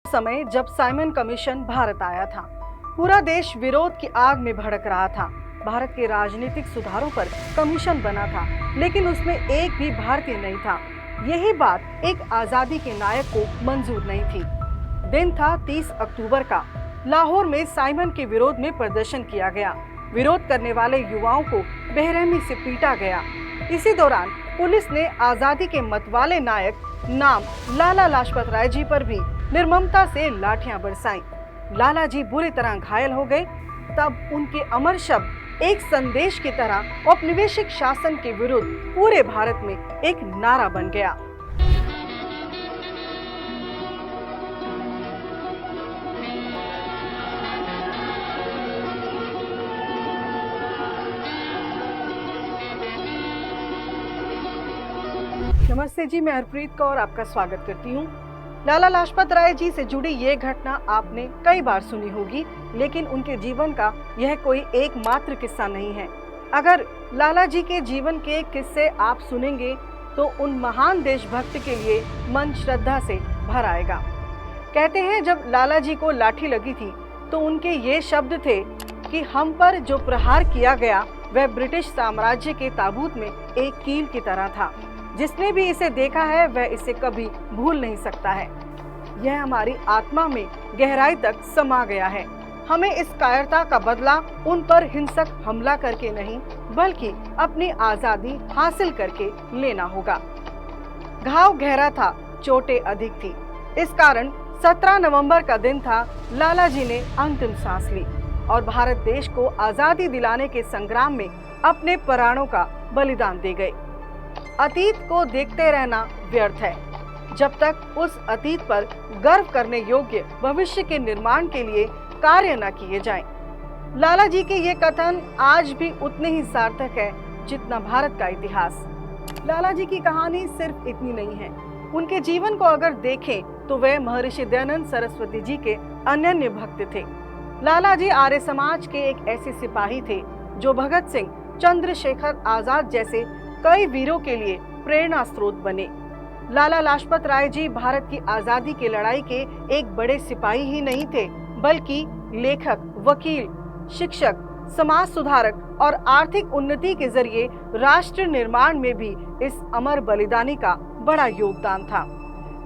समय जब Simon commission Bharat आया था, पूरा देश विरोध की आग में भड़क रहा था। भारत के राजनीतिक सुधारों पर कमीशन बना था, लेकिन उसमें एक भी भारतीय नहीं था। यही बात एक आजादी के नायक को मंजूर नहीं थी। दिन था 30 अक्टूबर का। लाहौर में साइमन के विरोध में प्रदर्शन किया गया। विरोध करने वाले युवाओं को बेरहमी से पीटा गया। इसी दौरान पुलिस ने आजादी के मतवाले नायक नाम लाला लाजपत राय जी पर भी निर्ममता से लाठियां बरसाईं। लाला जी बुरी तरह घायल हो गए। तब उनके अमर शब्द एक संदेश की तरह औपनिवेशिक शासन के विरुद्ध पूरे भारत में एक नारा बन गया। नमस्ते जी, मैं हरप्रीत कौर आपका स्वागत करती हूँ। लाला लाजपत राय जी से जुड़ी ये घटना आपने कई बार सुनी होगी, लेकिन उनके जीवन का यह कोई एकमात्र किस्सा नहीं है। अगर लाला जी के जीवन के किस्से आप सुनेंगे तो उन महान देशभक्त के लिए मन श्रद्धा से भर आएगा। कहते हैं जब लाला जी को लाठी लगी थी तो उनके ये शब्द थे कि हम पर जो प्रहार किया गया वह ब्रिटिश साम्राज्य के ताबूत में एक कील की तरह था। जिसने भी इसे देखा है वह इसे कभी भूल नहीं सकता है। यह हमारी आत्मा में गहराई तक समा गया है। हमें इस कायरता का बदला उन पर हिंसक हमला करके नहीं, बल्कि अपनी आजादी हासिल करके लेना होगा। घाव गहरा था, चोटें अधिक थी। इस कारण 17 नवंबर का दिन था। लाला जी ने अंतिम सांस ली और भारत देश को आजादी दिलाने के संग्राम में अपने प्राणों का बलिदान दे गए। अतीत को देखते रहना व्यर्थ है, जब तक उस अतीत पर गर्व करने योग्य भविष्य के निर्माण के लिए कार्य न किए जाएं। लाला जी के ये कथन आज भी उतने ही सार्थक है जितना भारत का इतिहास। लाला जी की कहानी सिर्फ इतनी नहीं है। उनके जीवन को अगर देखें तो वे महर्षि दयानंद सरस्वती जी के अनन्य भक्त थे। लाला जी आर्य समाज के एक ऐसे सिपाही थे जो भगत सिंह, चंद्रशेखर आजाद जैसे कई वीरों के लिए प्रेरणा स्रोत बने। लाला लाजपत राय जी भारत की आजादी की लड़ाई के एक बड़े सिपाही ही नहीं थे, बल्कि लेखक, वकील, शिक्षक, समाज सुधारक और आर्थिक उन्नति के जरिए राष्ट्र निर्माण में भी इस अमर बलिदानी का बड़ा योगदान था।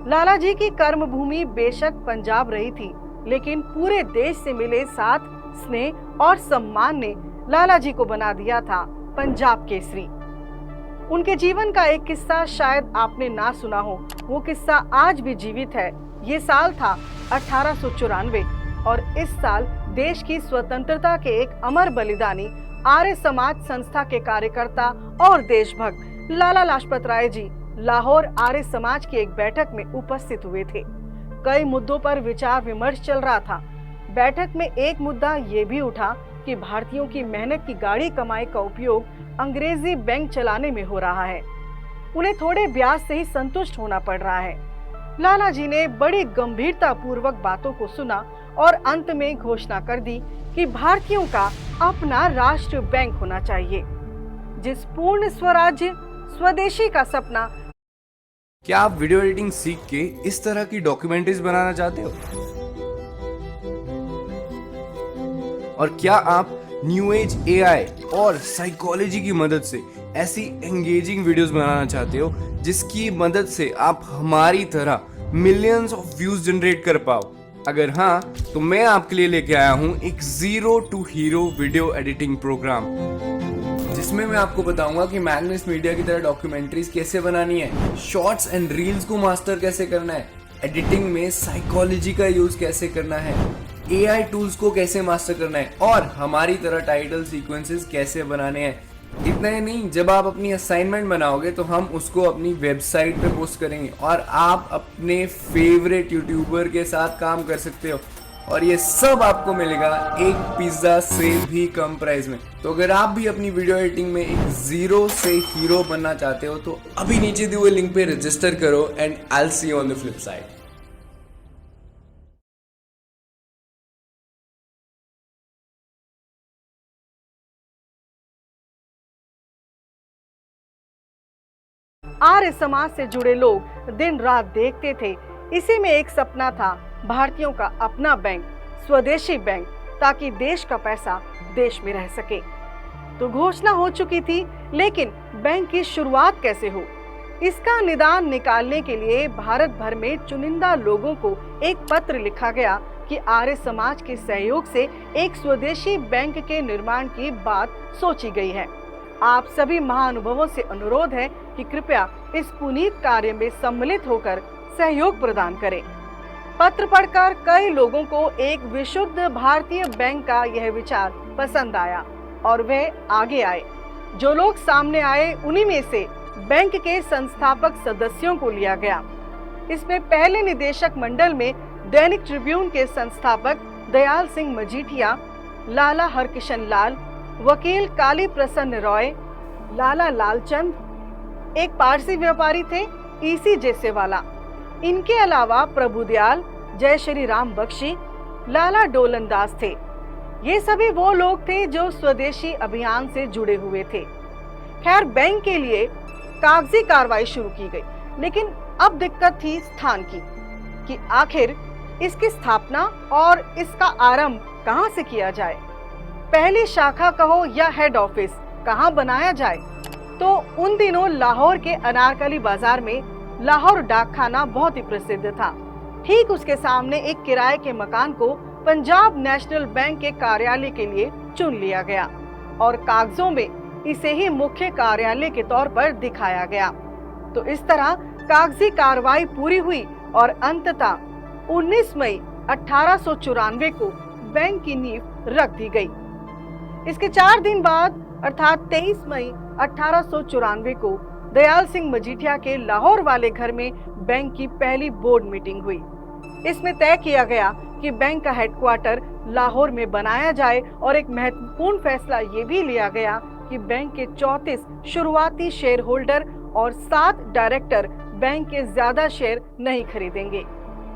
लाला जी की कर्मभूमि बेशक पंजाब रही थी, लेकिन पूरे देश से मिले साथ, स्नेह और सम्मान ने लाला जी को बना दिया था पंजाब केसरी। उनके जीवन का एक किस्सा शायद आपने ना सुना हो। वो किस्सा आज भी जीवित है। ये साल था 1894 और इस साल देश की स्वतंत्रता के एक अमर बलिदानी आर्य समाज संस्था के कार्यकर्ता और देशभक्त लाला लाजपत राय जी लाहौर आर्य समाज की एक बैठक में उपस्थित हुए थे। कई मुद्दों पर विचार विमर्श चल रहा था। बैठक में एक मुद्दा ये भी उठा कि भारतीयों की मेहनत की गाढ़ी कमाई का उपयोग अंग्रेजी बैंक चलाने में हो रहा है। उन्हें थोड़े ब्याज से ही संतुष्ट होना पड़ रहा है। लाला जी ने बड़ी गंभीरता पूर्वक बातों को सुना और अंत में घोषणा कर दी कि भारतीयों का अपना राष्ट्र बैंक होना चाहिए, जिस पूर्ण स्वराज्य स्वदेशी का सपना। क्या आप वीडियो एडिटिंग सीख के इस तरह की डॉक्यूमेंट्रीज बनाना चाहते हो? और क्या आप न्यू एज एआई और साइकोलॉजी की मदद से ऐसी एंगेजिंग वीडियोस बनाना चाहते हो जिसकी मदद से आप हमारी तरह मिलियंस ऑफ व्यूज जनरेट कर पाओ? अगर हाँ, तो मैं आपके लिए लेके आया हूं एक zero to hero video editing program, जिसमें मैं आपको बताऊंगा कि मैग्नस मीडिया की तरह डॉक्यूमेंट्रीज कैसे बनानी है, शॉर्ट्स एंड रील्स को मास्टर कैसे करना है, एडिटिंग में साइकोलॉजी का यूज कैसे करना है, एआई टूल्स को कैसे मास्टर करना है और हमारी तरह टाइटल सीक्वेंसेस कैसे बनाने हैं। इतना ही नहीं, जब आप अपनी असाइनमेंट बनाओगे तो हम उसको अपनी वेबसाइट पे पोस्ट करेंगे और आप अपने फेवरेट यूट्यूबर के साथ काम कर सकते हो और ये सब आपको मिलेगा एक पिज्जा से भी कम प्राइस में। तो अगर आप भी अपनी वीडियो एडिटिंग में एक जीरो से हीरो बनना चाहते हो तो अभी नीचे दिए हुए लिंक पे रजिस्टर करो and I will see you on the flip side. Arya Samaj से जुड़े लोग दिन रात देखते थे इसी में एक सपना था भारतीयों का अपना बैंक, स्वदेशी बैंक, ताकि देश का पैसा देश में रह सके। तो घोषणा हो चुकी थी, लेकिन बैंक की शुरुआत कैसे हो, इसका निदान निकालने के लिए भारत भर में चुनिंदा लोगों को एक पत्र लिखा गया कि आर्य समाज के सहयोग से एक स्वदेशी बैंक के निर्माण की बात सोची गई है। आप सभी महानुभावों से अनुरोध है कि कृपया इस पुनीत कार्य में सम्मिलित होकर सहयोग प्रदान करें। पत्र पढ़कर कई लोगों को एक विशुद्ध भारतीय बैंक का यह विचार पसंद आया और वे आगे आए। जो लोग सामने आए, उन्हीं में से बैंक के संस्थापक सदस्यों को लिया गया। इसमें पहले निदेशक मंडल में दैनिक ट्रिब्यून के संस्थापक दयाल सिंह मजीठिया, लाला हरकिशन लाल, वकील काली प्रसन्न रॉय, लाला लालचंद, एक पारसी व्यापारी थे ईसी जेसेवाला। इनके अलावा प्रभुदयाल, जय श्री राम बख्शी, लाला डोलन दास थे। ये सभी वो लोग थे जो स्वदेशी अभियान से जुड़े हुए थे। खैर, बैंक के लिए कागजी कार्रवाई शुरू की गई, लेकिन अब दिक्कत थी स्थान की कि आखिर इसकी स्थापना और इसका आरंभ कहां से किया जाए। पहली शाखा कहो या हेड ऑफिस कहां बनाया जाए। तो उन दिनों लाहौर के अनारकली बाजार में लाहौर डाकखाना बहुत ही प्रसिद्ध था। ठीक उसके सामने एक किराए के मकान को पंजाब नेशनल बैंक के कार्यालय के लिए चुन लिया गया और कागजों में इसे ही मुख्य कार्यालय के तौर पर दिखाया गया। तो इस तरह कागजी कार्रवाई पूरी हुई और अंततः 19 मई 1894 को बैंक की नींव रख दी गई। इसके 4 दिन बाद अर्थात 23 मई 1894 को दयाल सिंह मजीठिया के लाहौर वाले घर में बैंक की पहली बोर्ड मीटिंग हुई। इसमें तय किया गया कि बैंक का हेडक्वार्टर लाहौर में बनाया जाए और एक महत्वपूर्ण फैसला ये भी लिया गया कि बैंक के 34 शुरुआती शेयर होल्डर और 7 डायरेक्टर बैंक के ज्यादा शेयर नहीं खरीदेंगे।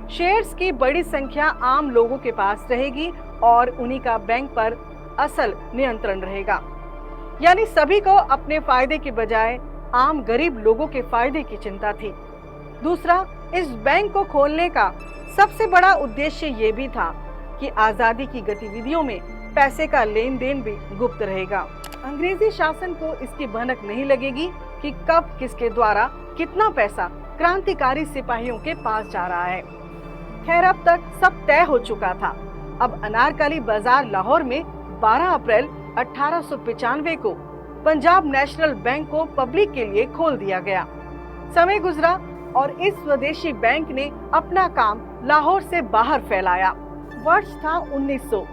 शेयर्स की बड़ी संख्या आम लोगों के पास रहेगी और उन्हीं का बैंक पर असल नियंत्रण रहेगा। यानी सभी को अपने फायदे के बजाय आम गरीब लोगों के फायदे की चिंता थी। दूसरा, इस बैंक को खोलने का सबसे बड़ा उद्देश्य ये भी था कि आजादी की गतिविधियों में पैसे का लेन देन भी गुप्त रहेगा। अंग्रेजी शासन को इसकी भनक नहीं लगेगी कि कब किसके द्वारा कितना पैसा क्रांतिकारी सिपाहियों के पास जा रहा है। खैर, अब तक सब तय हो चुका था। अब अनारकली बाजार लाहौर में 12 अप्रैल 1895 को पंजाब नेशनल बैंक को पब्लिक के लिए खोल दिया गया। समय गुजरा और इस स्वदेशी बैंक ने अपना काम लाहौर से बाहर फैलाया। वर्ष था 1900।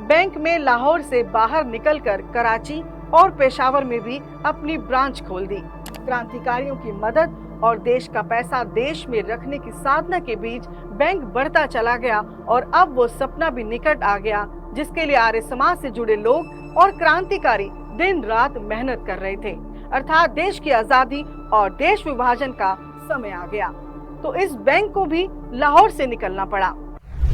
बैंक में लाहौर से बाहर निकलकर कराची और पेशावर में भी अपनी ब्रांच खोल दी। क्रांतिकारियों की मदद और देश का पैसा देश में रखने की साधना के बीच बैंक बढ़ता चला गया और अब वो सपना भी निकट आ गया जिसके लिए आर्य समाज से जुड़े लोग और क्रांतिकारी दिन रात मेहनत कर रहे थे, अर्थात देश की आजादी और देश विभाजन का समय आ गया। तो इस बैंक को भी लाहौर से निकलना पड़ा।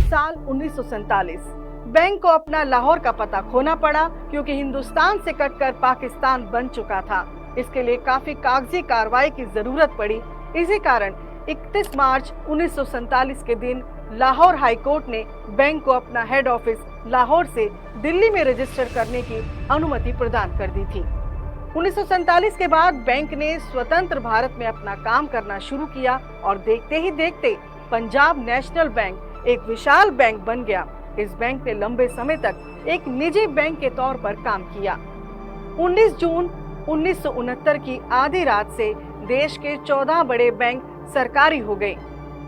साल 1947 बैंक को अपना लाहौर का पता खोना पड़ा क्योंकि हिंदुस्तान से कटकर पाकिस्तान बन चुका था। इसके लिए काफी कागजी कार्रवाई की जरूरत पड़ी। इसी कारण 31 मार्च 1947 के दिन लाहौर हाई कोर्ट ने बैंक को अपना हेड ऑफिस लाहौर से दिल्ली में रजिस्टर करने की अनुमति प्रदान कर दी थी। 1947 के बाद बैंक ने स्वतंत्र भारत में अपना काम करना शुरू किया और देखते ही देखते पंजाब नेशनल बैंक एक विशाल बैंक बन गया। इस बैंक ने लंबे समय तक एक निजी बैंक के तौर पर काम किया। 19 जून 1969 की आधी रात से देश के 14 बड़े बैंक सरकारी हो गए।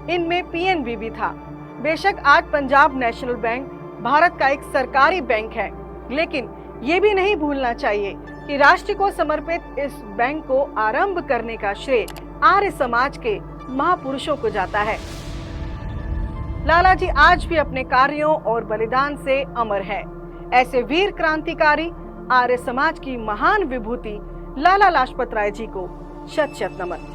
इनमें पीएनबी भी था। बेशक आज पंजाब नेशनल बैंक भारत का एक सरकारी बैंक है, लेकिन ये भी नहीं भूलना चाहिए कि राष्ट्र को समर्पित इस बैंक को आरंभ करने का श्रेय आर्य समाज के महापुरुषों को जाता है। लाला जी आज भी अपने कार्यों और बलिदान से अमर है। ऐसे वीर क्रांतिकारी आर्य समाज की महान विभूति लाला लाजपत राय जी को शत शत नमन।